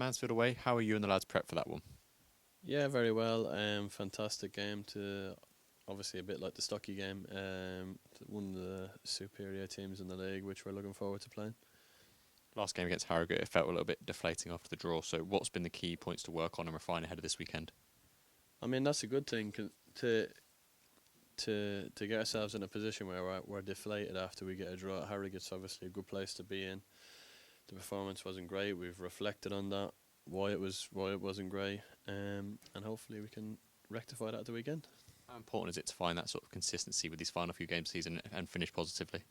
Mansfield away. How are you and the lads prepped for that one? Yeah, very well. Fantastic game to obviously a bit like the Stocky game. One of the superior teams in the league, which we're looking forward to playing. Last game against Harrogate, it felt a little bit deflating after the draw. So, what's been the key points to work on and refine ahead of this weekend? I mean, that's a good thing to get ourselves in a position where we're deflated after we get a draw. Harrogate's obviously a good place to be in. The performance wasn't great. We've reflected on that, why it wasn't great, and hopefully we can rectify that at the weekend. How important is it to find that sort of consistency with these final few games of the season and finish positively?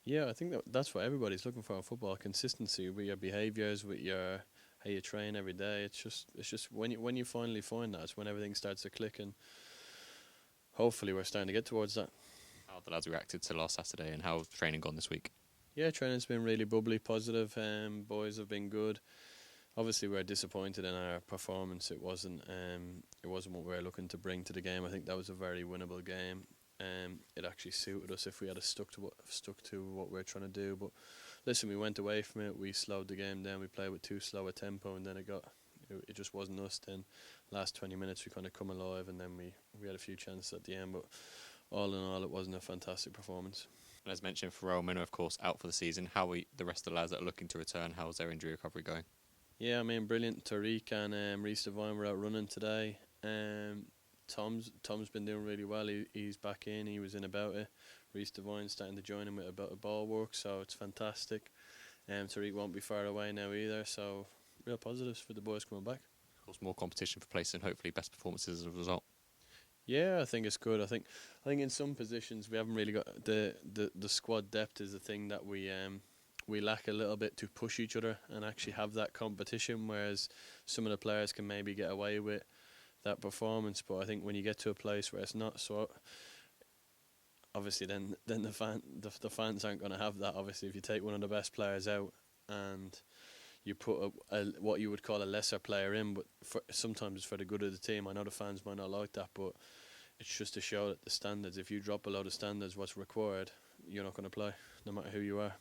Yeah, I think that's what everybody's looking for in football: consistency with your behaviours, with your how you train every day. It's just when you finally find that, it's when everything starts to click, and hopefully we're starting to get towards that. How have the lads reacted to last Saturday and how's training gone this week? Yeah, training's been really bubbly, positive. Boys have been good. Obviously, we're disappointed in our performance. It wasn't what we were looking to bring to the game. I think that was a very winnable game. It actually suited us if we had stuck to what we're trying to do. But listen, we went away from it. We slowed the game down. We played with too slow a tempo, and then it just wasn't us. Then last 20 minutes we kind of come alive, and then we had a few chances at the end. But all in all, it wasn't a fantastic performance. And as mentioned, Pharrell Minnow, of course, out for the season. How are the rest of the lads that are looking to return? How's their injury recovery going? Yeah, I mean, brilliant. Tariq and Reece Devine were out running today. Tom's been doing really well. He's back in. He was in about it. Reece Devine's starting to join him with about a ball work, so it's fantastic. Tariq won't be far away now either, so real positives for the boys coming back. Of course, more competition for place and hopefully best performances as a result. Yeah, I think it's good. I think in some positions we haven't really got the squad depth is the thing that we lack a little bit to push each other and actually have that competition, whereas some of the players can maybe get away with that performance. But I think when you get to a place where it's not so, obviously then the fans aren't going to have that. Obviously, if you take one of the best players out and you put what you would call a lesser player in, but sometimes it's for the good of the team. I know the fans might not like that, but it's just to show that the standards, if you drop below the standards, what's required, you're not going to play, no matter who you are.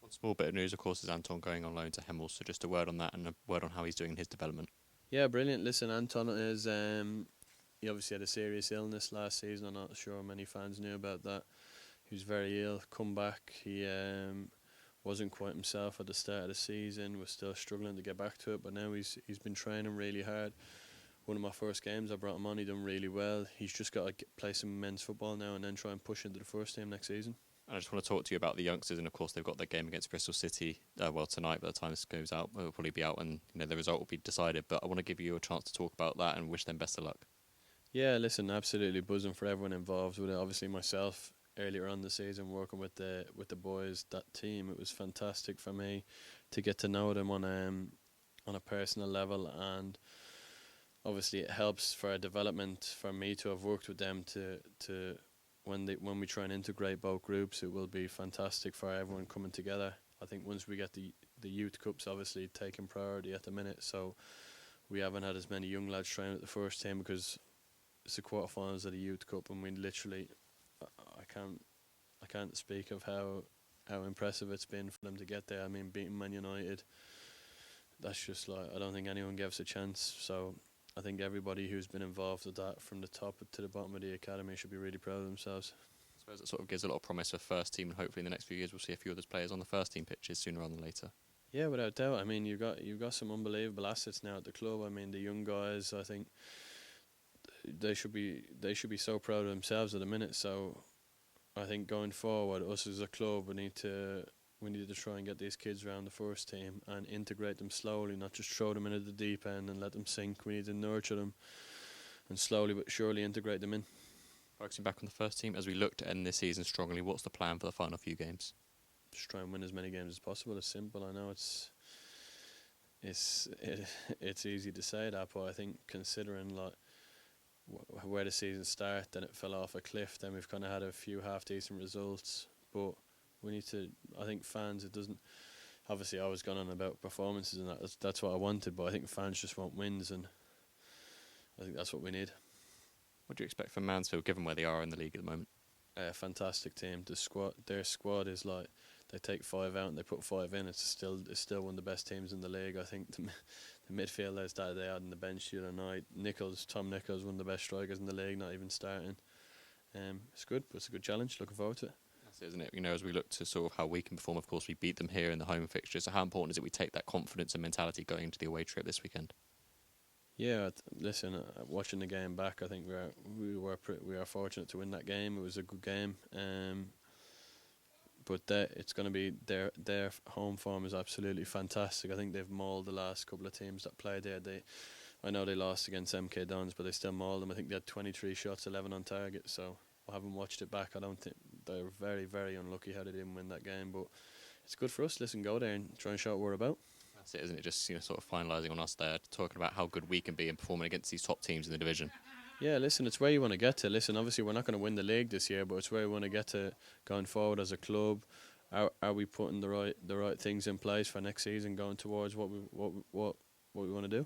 One small bit of news, of course, is Anton going on loan to Hemel. So just a word on that and a word on how he's doing in his development. Yeah, brilliant. Listen, Anton is he obviously had a serious illness last season. I'm not sure many fans knew about that. He was very ill. Come back, he wasn't quite himself at the start of the season. Was still struggling to get back to it, but now he's been training really hard. One of my first games, I brought him on. He done really well. He's just got to play some men's football now and then try and push into the first team next season. And I just want to talk to you about the youngsters, and of course they've got their game against Bristol City. Tonight, by the time this goes out, it'll probably be out, and the result will be decided. But I want to give you a chance to talk about that and wish them best of luck. Yeah, listen, absolutely buzzing for everyone involved with it. Obviously myself earlier on the season working with the boys, that team, it was fantastic for me to get to know them on a personal level, and obviously it helps for a development for me to have worked with them to when we try and integrate both groups, it will be fantastic for everyone coming together. I think once we get the youth cups obviously taking priority at the minute, so we haven't had as many young lads training at the first team because it's the quarterfinals of the youth cup, and we literally I can't speak of how impressive it's been for them to get there. I mean, beating Man United, that's just like, I don't think anyone gave us a chance. So I think everybody who's been involved with that from the top to the bottom of the academy should be really proud of themselves. I suppose it sort of gives a lot of promise for first team, and hopefully in the next few years we'll see a few of those players on the first team pitches sooner rather than later. Yeah, without doubt. I mean, you've got some unbelievable assets now at the club. I mean, the young guys, I think they should be so proud of themselves at the minute. So I think going forward, us as a club, we need to try and get these kids around the first team and integrate them slowly, not just throw them into the deep end and let them sink. We need to nurture them and slowly but surely integrate them in. Focusing back on the first team, as we look to end this season strongly, what's the plan for the final few games? Just try and win as many games as possible. It's simple. I know it's easy to say that, but I think considering like where the season started, then it fell off a cliff. Then we've kind of had a few half decent results, but we need to. I think fans, it doesn't. Obviously, I was going on about performances and that's what I wanted, but I think fans just want wins, and I think that's what we need. What do you expect from Mansfield, given where they are in the league at the moment? Fantastic team. Their squad is like they take 5 out and they put 5 in. It's still one of the best teams in the league. I think the midfielders that they had on the bench the other night, Tom Nichols, one of the best strikers in the league, not even starting. It's good. It's a good challenge. Looking forward to it. That's it, isn't it? As we look to sort of how we can perform, of course, we beat them here in the home fixture. So how important is it we take that confidence and mentality going into the away trip this weekend? Yeah, listen, watching the game back, I think we are fortunate to win that game. It was a good game. But it's going to be their home form is absolutely fantastic. I think they've mauled the last couple of teams that played there. I know they lost against MK Dons, but they still mauled them. I think they had 23 shots, 11 on target. So I haven't watched it back. I don't think they're very, very unlucky how they didn't win that game. But it's good for us. Listen, go there and try and show what we're about. That's it, isn't it? Just sort of finalising on us there, talking about how good we can be and performing against these top teams in the division. Yeah, listen, it's where you want to get to. Listen, obviously we're not going to win the league this year, but it's where we want to get to going forward as a club. Are we putting the right things in place for next season, going towards what we want to do?